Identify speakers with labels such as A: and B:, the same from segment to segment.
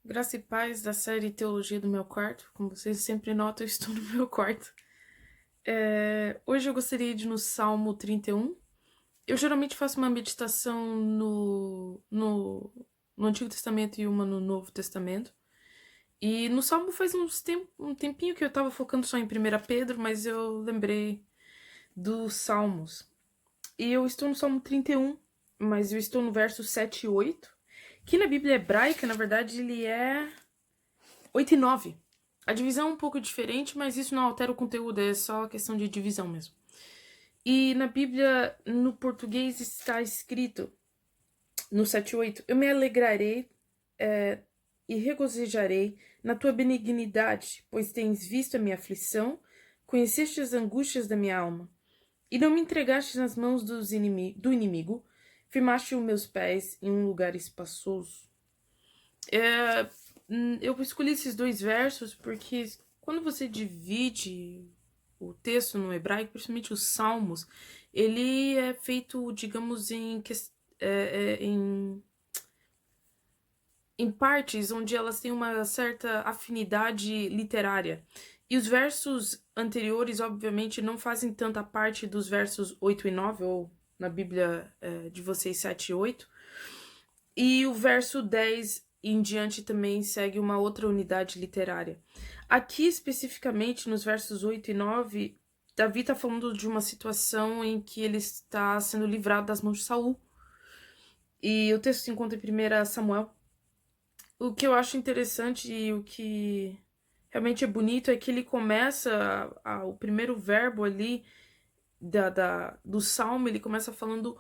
A: Graça e paz da série Teologia do Meu Quarto. Como vocês sempre notam, eu estou no meu quarto. Hoje eu gostaria de ir no Salmo 31. Eu geralmente faço uma meditação no Antigo Testamento e uma no Novo Testamento. E no Salmo faz um tempinho que eu estava focando só em 1 Pedro, mas eu lembrei dos Salmos. E eu estou no Salmo 31, mas eu estou no verso 7 e 8, que na Bíblia hebraica, na verdade, ele é 8 e 9. A divisão é um pouco diferente, mas isso não altera o conteúdo, é só questão de divisão mesmo. E na Bíblia, no português, está escrito, no 7 e 8, eu me alegrarei e regozijarei na tua benignidade, pois tens visto a minha aflição, conheceste as angústias da minha alma, e não me entregaste nas mãos do inimigo, firmaste os meus pés em um lugar espaçoso. Eu escolhi esses dois versos porque quando você divide o texto no hebraico, principalmente os salmos, ele é feito, digamos, em partes onde elas têm uma certa afinidade literária. E os versos anteriores, obviamente, não fazem tanta parte dos versos 8 e 9, ou na Bíblia de vocês 7 e 8. E o verso 10 em diante também segue uma outra unidade literária. Aqui, especificamente, nos versos 8 e 9, Davi está falando de uma situação em que ele está sendo livrado das mãos de Saul. E o texto se encontra em 1 Samuel. O que eu acho interessante e o que realmente é bonito é que ele começa, o primeiro verbo ali do salmo, ele começa falando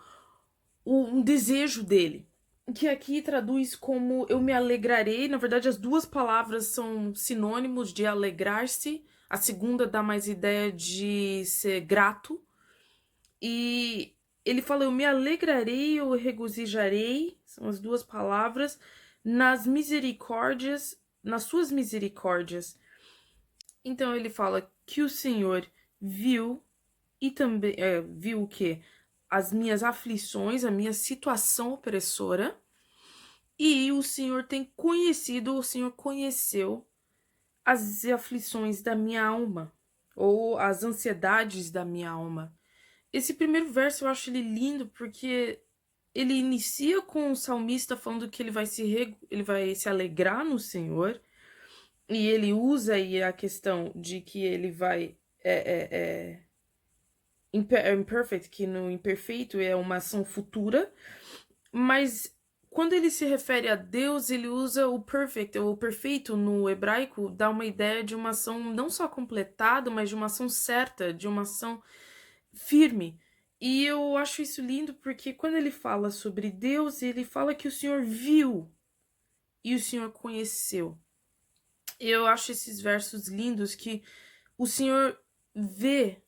A: um desejo dele, que aqui traduz como eu me alegrarei. Na verdade, as duas palavras são sinônimos de alegrar-se. A segunda dá mais ideia de ser grato. E ele fala: eu me alegrarei, eu regozijarei, são as duas palavras, nas misericórdias, nas suas misericórdias. Então ele fala que o Senhor viu e também viu o quê? As minhas aflições, a minha situação opressora, e o Senhor tem conhecido, o Senhor conheceu as aflições da minha alma, ou as ansiedades da minha alma. Esse primeiro verso eu acho ele lindo porque ele inicia com o salmista falando que ele vai se alegrar no Senhor, e ele usa aí a questão de que ele vai imperfect, que no imperfeito é uma ação futura, mas quando ele se refere a Deus, ele usa o perfect, ou o perfeito no hebraico, dá uma ideia de uma ação não só completada, mas de uma ação certa, de uma ação firme. E eu acho isso lindo porque quando ele fala sobre Deus, ele fala que o Senhor viu e o Senhor conheceu. Eu acho esses versos lindos que o Senhor vê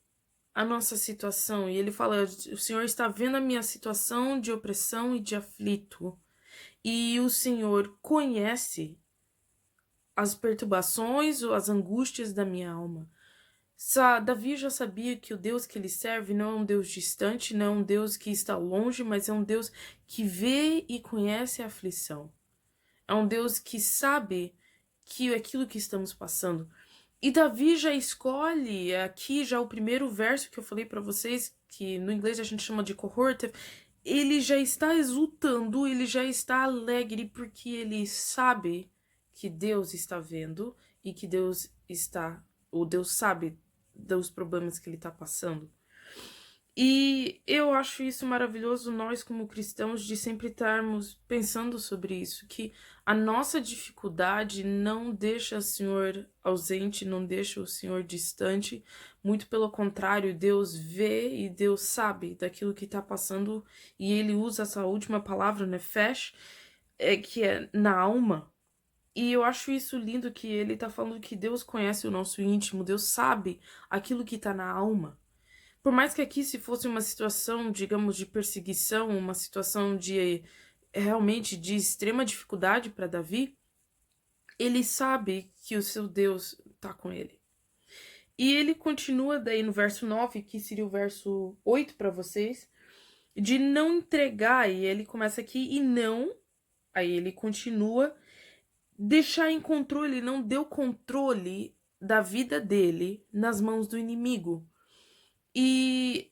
A: a nossa situação, e ele fala: o Senhor está vendo a minha situação de opressão e de aflito, e o Senhor conhece as perturbações ou as angústias da minha alma. Davi já sabia que o Deus que ele serve não é um Deus distante, não é um Deus que está longe, mas é um Deus que vê e conhece a aflição. É um Deus que sabe que aquilo que estamos passando. E Davi já escolhe aqui já o primeiro verso que eu falei para vocês, que no inglês a gente chama de cohort. Ele já está exultando, ele já está alegre porque ele sabe que Deus está vendo e que Deus sabe dos problemas que ele está passando. E eu acho isso maravilhoso, nós como cristãos, de sempre estarmos pensando sobre isso, que a nossa dificuldade não deixa o Senhor ausente, não deixa o Senhor distante, muito pelo contrário, Deus vê e Deus sabe daquilo que está passando, e ele usa essa última palavra, nefesh, que é na alma. E eu acho isso lindo, que ele está falando que Deus conhece o nosso íntimo, Deus sabe aquilo que está na alma. Por mais que aqui se fosse uma situação, digamos, de perseguição, uma situação de realmente de extrema dificuldade para Davi, ele sabe que o seu Deus está com ele. E ele continua daí no verso 9, que seria o verso 8 para vocês, de não entregar, e ele começa aqui e não, aí ele continua deixar em controle, ele não deu controle da vida dele nas mãos do inimigo. E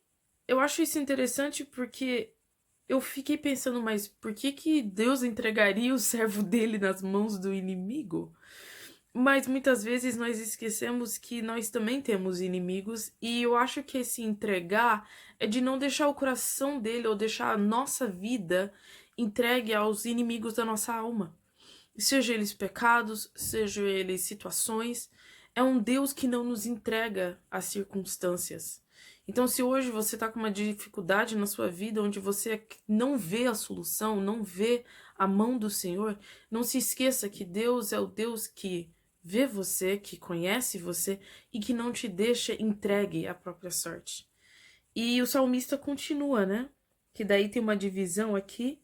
A: eu acho isso interessante porque eu fiquei pensando, mas por que que Deus entregaria o servo dele nas mãos do inimigo? Mas muitas vezes nós esquecemos que nós também temos inimigos, e eu acho que esse entregar é de não deixar o coração dele ou deixar a nossa vida entregue aos inimigos da nossa alma. Seja eles pecados, seja eles situações, é um Deus que não nos entrega às circunstâncias. Então, se hoje você está com uma dificuldade na sua vida, onde você não vê a solução, não vê a mão do Senhor, não se esqueça que Deus é o Deus que vê você, que conhece você e que não te deixa entregue à própria sorte. E o salmista continua, né? Que daí tem uma divisão aqui.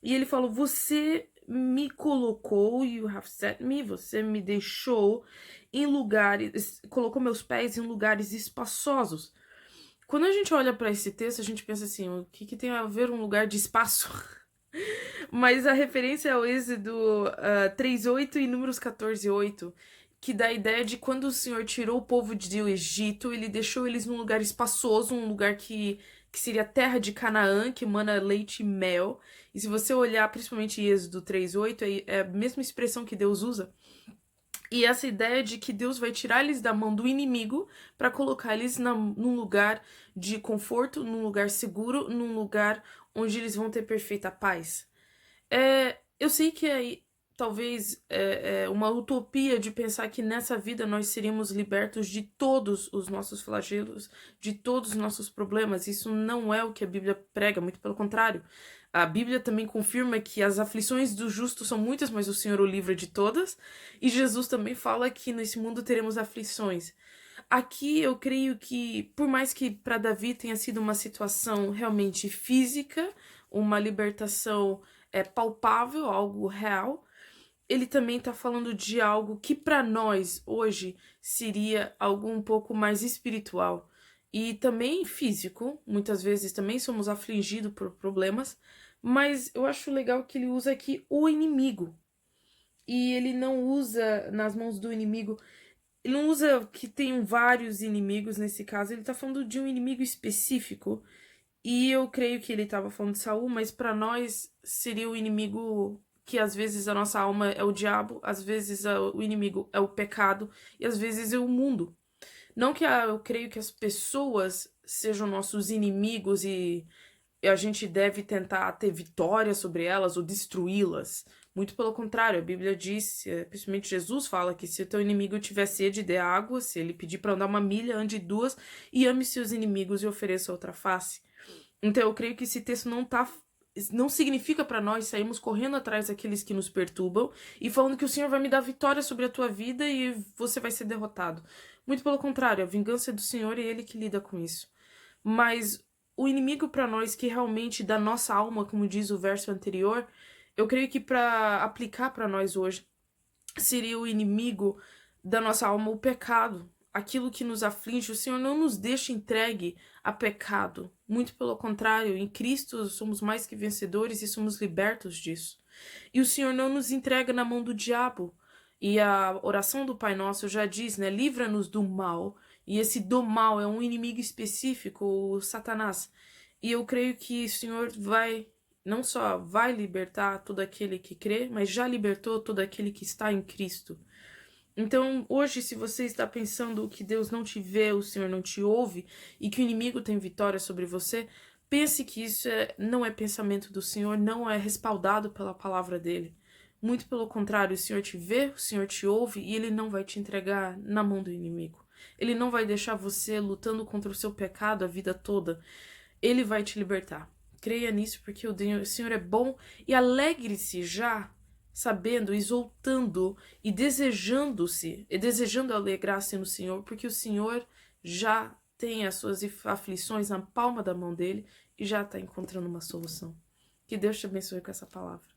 A: E ele falou: Você me colocou, you have set me, você me deixou em lugares, colocou meus pés em lugares espaçosos. Quando a gente olha para esse texto, a gente pensa assim: o que tem a ver um lugar de espaço? Mas a referência é o Êxodo 3:8 e Números 14:8, que dá a ideia de quando o Senhor tirou o povo do Egito, ele deixou eles num lugar espaçoso, um lugar que seria a terra de Canaã, que emana leite e mel. E se você olhar principalmente em Êxodo 3:8, é a mesma expressão que Deus usa. E essa ideia de que Deus vai tirar eles da mão do inimigo para colocar eles num lugar de conforto, num lugar seguro, num lugar onde eles vão ter perfeita paz. Eu sei que talvez é uma utopia de pensar que nessa vida nós seríamos libertos de todos os nossos flagelos, de todos os nossos problemas. Isso não é o que a Bíblia prega, muito pelo contrário. A Bíblia também confirma que as aflições do justo são muitas, mas o Senhor o livra de todas. E Jesus também fala que nesse mundo teremos aflições. Aqui eu creio que, por mais que para Davi tenha sido uma situação realmente física, uma libertação palpável, algo real, ele também está falando de algo que para nós hoje seria algo um pouco mais espiritual e também físico. Muitas vezes também somos afligidos por problemas, mas eu acho legal que ele usa aqui o inimigo. E ele não usa nas mãos do inimigo, ele não usa que tenham vários inimigos nesse caso, ele está falando de um inimigo específico. E eu creio que ele estava falando de Saul, mas para nós seria o inimigo que às vezes a nossa alma é o diabo, às vezes o inimigo é o pecado e às vezes é o mundo. Não que eu creio que as pessoas sejam nossos inimigos e a gente deve tentar ter vitória sobre elas ou destruí-las. Muito pelo contrário, a Bíblia diz, principalmente Jesus fala que se o teu inimigo tiver sede, dê água, se ele pedir para andar uma milha, ande duas, e ame seus inimigos e ofereça outra face. Então eu creio que esse texto não significa para nós sairmos correndo atrás daqueles que nos perturbam e falando que o Senhor vai me dar vitória sobre a tua vida e você vai ser derrotado. Muito pelo contrário, a vingança é do Senhor e é ele que lida com isso. Mas o inimigo para nós que realmente da nossa alma, como diz o verso anterior, eu creio que para aplicar para nós hoje seria o inimigo da nossa alma, o pecado. Aquilo que nos aflige, o Senhor não nos deixa entregue a pecado. Muito pelo contrário, em Cristo somos mais que vencedores e somos libertos disso. E o Senhor não nos entrega na mão do diabo. E a oração do Pai Nosso já diz, né? Livra-nos do mal. E esse do mal é um inimigo específico, o Satanás. E eu creio que o Senhor não só vai libertar todo aquele que crê, mas já libertou todo aquele que está em Cristo. Então, hoje, se você está pensando que Deus não te vê, o Senhor não te ouve e que o inimigo tem vitória sobre você, pense que isso não é pensamento do Senhor, não é respaldado pela palavra dele. Muito pelo contrário, o Senhor te vê, o Senhor te ouve e ele não vai te entregar na mão do inimigo. Ele não vai deixar você lutando contra o seu pecado a vida toda. Ele vai te libertar. Creia nisso porque o Senhor é bom e alegre-se já sabendo, exultando e desejando alegrar-se no Senhor, porque o Senhor já tem as suas aflições na palma da mão dele e já está encontrando uma solução. Que Deus te abençoe com essa palavra.